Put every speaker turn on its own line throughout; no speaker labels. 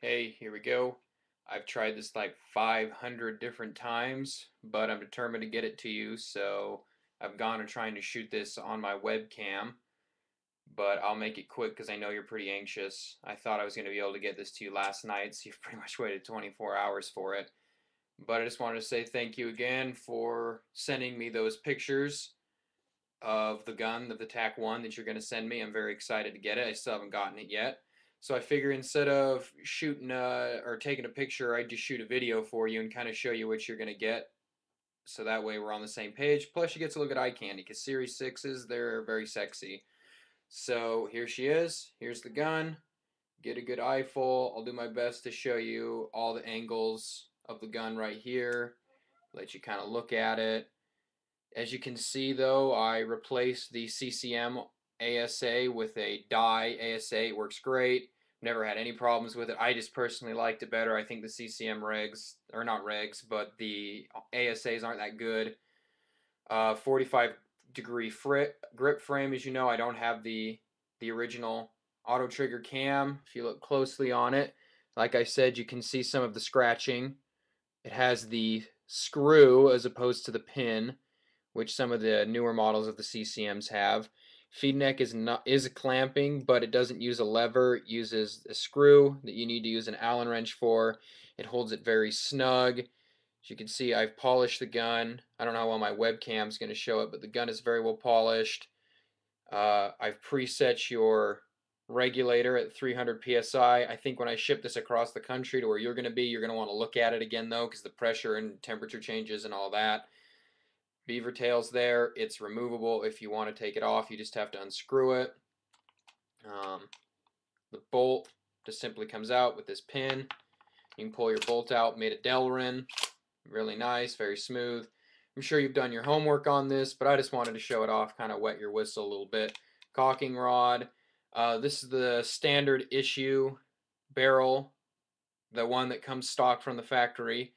Hey, here we go. I've tried this like 500 different times, but I'm determined to get it to you, so I've gone to trying to shoot this on my webcam, but I'll make it quick because I know you're pretty anxious. I thought I was going to be able to get this to you last night, so you've pretty much waited 24 hours for it. But I just wanted to say thank you again for sending me those pictures of the gun, of the TAC-1 that you're going to send me. I'm very excited to get it. I still haven't gotten it yet. So I figure instead of shooting or taking a picture, I just shoot a video for you and kind of show you what you're going to get. So that way we're on the same page. Plus you get to look at eye candy because Series 6s, they're very sexy. So here she is. Here's the gun. Get a good eyeful. I'll do my best to show you all the angles of the gun right here. Let you kind of look at it. As you can see though, I replaced the CCM ASA with a die ASA. It works great. Never had any problems with it. I just personally liked it better. I think the CCM regs, or not regs, but the ASAs aren't that good. 45-degree grip frame, as you know. I don't have the original auto trigger cam. If you look closely on it, like I said, you can see some of the scratching. It has the screw as opposed to the pin, which some of the newer models of the CCMs have. Feed neck is clamping, but it doesn't use a lever. It uses a screw that you need to use an Allen wrench for. It holds it very snug. As you can see, I've polished the gun. I don't know how well my webcam is going to show it, but the gun is very well polished. I've preset your regulator at 300 psi. I think when I ship this across the country to where you're going to be, you're going to want to look at it again though, because the pressure and temperature changes and all that. Beaver tails there. It's removable if you want to take it off. You just have to unscrew it. The bolt just simply comes out with this pin. You can pull your bolt out. Made a Delrin. Really nice, very smooth. I'm sure you've done your homework on this, but I just wanted to show it off, kind of wet your whistle a little bit. Caulking rod. This is the standard issue barrel, the one that comes stock from the factory.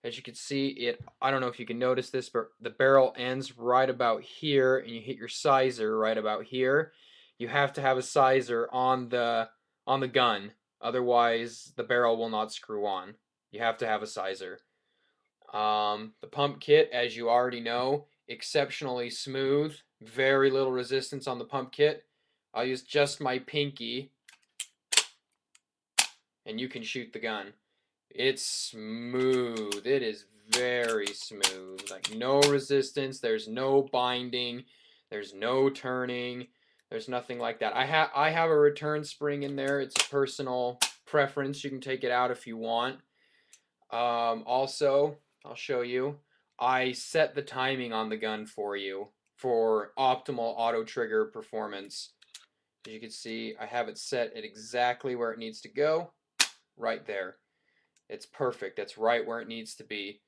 As you can see, I don't know if you can notice this, but the barrel ends right about here, and you hit your sizer right about here. You have to have a sizer on the gun, otherwise the barrel will not screw on. You have to have a sizer. The pump kit, as you already know, exceptionally smooth, very little resistance on the pump kit. I'll use just my pinky, and you can shoot the gun. It's smooth. It is very smooth. Like no resistance. There's no binding. There's no turning. There's nothing like that. I have a return spring in there. It's a personal preference. You can take it out if you want. Also, I'll show you. I set the timing on the gun for you for optimal auto trigger performance. As you can see, I have it set at exactly where it needs to go, right there. It's perfect. That's right where it needs to be.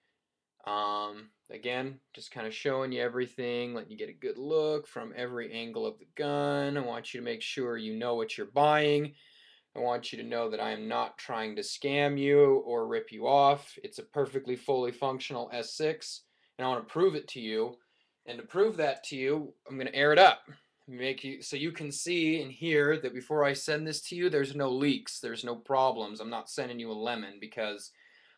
Again, just kind of showing you everything, letting you get a good look from every angle of the gun. I want you to make sure you know what you're buying. I want you to know that I am not trying to scam you or rip you off. It's a perfectly fully functional S6, and I want to prove it to you. And to prove that to you, I'm going to air it up. Make you so you can see and hear that before I send this to you, there's no leaks, there's no problems. I'm not sending you a lemon because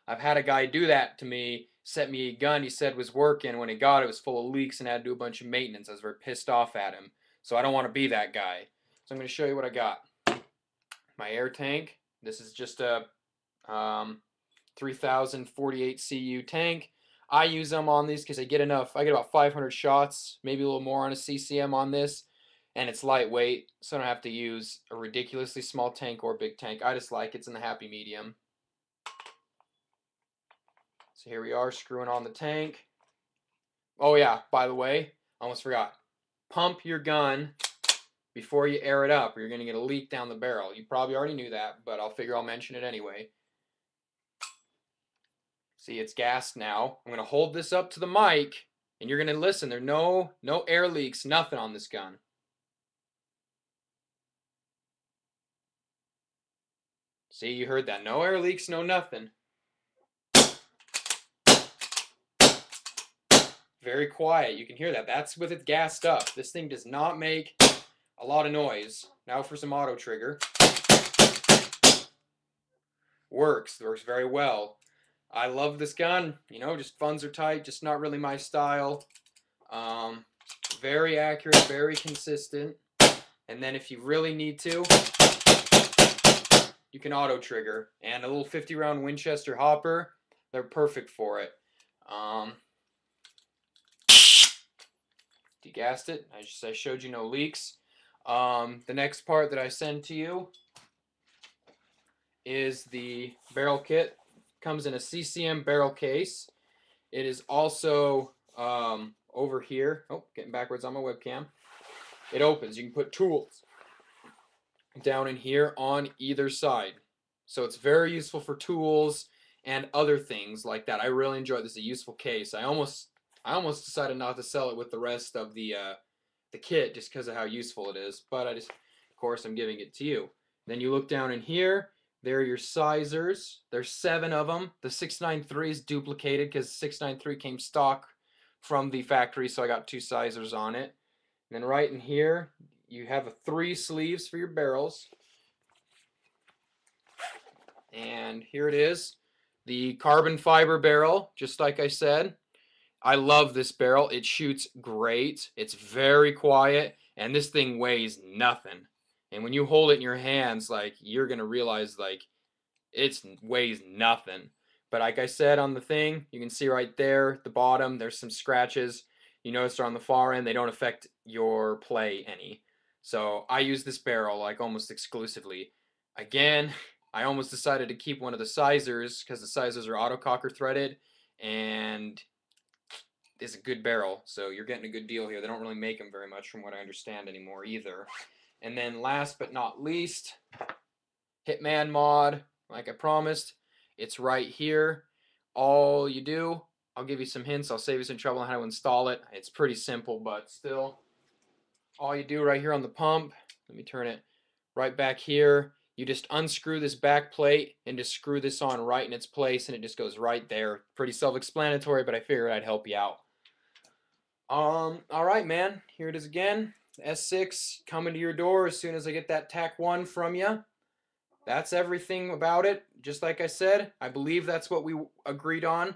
I've had a guy do that to me, sent me a gun he said was working. When he got it, it was full of leaks and I had to do a bunch of maintenance. I was very pissed off at him. So I don't want to be that guy. So I'm going to show you what I got. My air tank. This is just a 3048 CU tank. I use them on these because I get enough. I get about 500 shots, maybe a little more on a CCM on this. And it's lightweight, so I don't have to use a ridiculously small tank or big tank. I just like it's in the happy medium. So here we are screwing on the tank. Oh yeah, by the way, almost forgot. Pump your gun before you air it up or you're going to get a leak down the barrel. You probably already knew that, but I'll figure I'll mention it anyway. See, it's gassed now. I'm going to hold this up to the mic and you're going to listen. There's no air leaks, nothing on this gun. See, you heard that. No air leaks, no nothing. Very quiet. You can hear that. That's with it gassed up. This thing does not make a lot of noise. Now for some auto trigger. works. It works very well. I love this gun. You know, just funds are tight, just not really my style. Um, Very accurate, very consistent. And then if you really need to, you can auto trigger. And a little 50 round Winchester hopper, they're perfect for it. Degassed it. I showed you no leaks. The next part that I send to you is the barrel kit. Comes in a CCM barrel case. It is also over here. Oh, getting backwards on my webcam. It opens. You can put tools down in here on either side. So it's very useful for tools and other things like that. I really enjoy this. It's a useful case. I almost decided not to sell it with the rest of the kit just because of how useful it is. But of course, I'm giving it to you. Then you look down in here. There are your sizers. There's 7 of them. The 693 is duplicated because 693 came stock from the factory, so I got 2 sizers on it. And then right in here, you have 3 sleeves for your barrels. And here it is, the carbon fiber barrel, just like I said. I love this barrel. It shoots great. It's very quiet, and this thing weighs nothing. And when you hold it in your hands, like, you're gonna realize, like, it weighs nothing. But like I said on the thing, you can see right there at the bottom, there's some scratches. You notice they're on the far end. They don't affect your play any. So I use this barrel like almost exclusively. Again, I almost decided to keep one of the sizers because the sizers are autococker threaded, and it's a good barrel. So you're getting a good deal here. They don't really make them very much from what I understand anymore either. And then last but not least, Hitman mod, like I promised, it's right here. All you do, I'll give you some hints, I'll save you some trouble on how to install it. It's pretty simple, but still, all you do right here on the pump, let me turn it right back here, you just unscrew this back plate and just screw this on right in its place, and it just goes right there. Pretty self-explanatory, but I figured I'd help you out. Alright, man, here it is again. S6 coming to your door as soon as I get that TAC 1 from you. That's everything about it. Just like I said, I believe that's what we agreed on.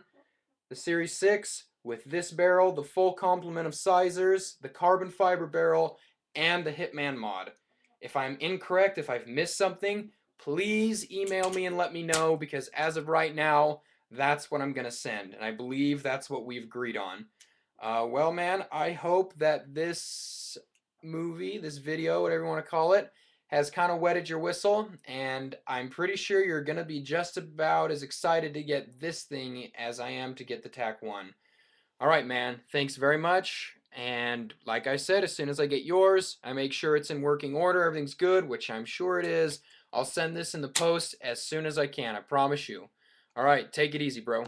The Series 6 with this barrel, the full complement of sizers, the carbon fiber barrel, and the Hitman mod. If I'm incorrect, if I've missed something, please email me and let me know, because as of right now, that's what I'm going to send. And I believe that's what we've agreed on. Well, man, I hope that this movie, this video, whatever you want to call it, has kind of wetted your whistle, and I'm pretty sure you're going to be just about as excited to get this thing as I am to get the TAC 1. Alright, man, thanks very much, and like I said, as soon as I get yours, I make sure it's in working order, everything's good, which I'm sure it is. I'll send this in the post as soon as I can, I promise you. Alright, take it easy, bro.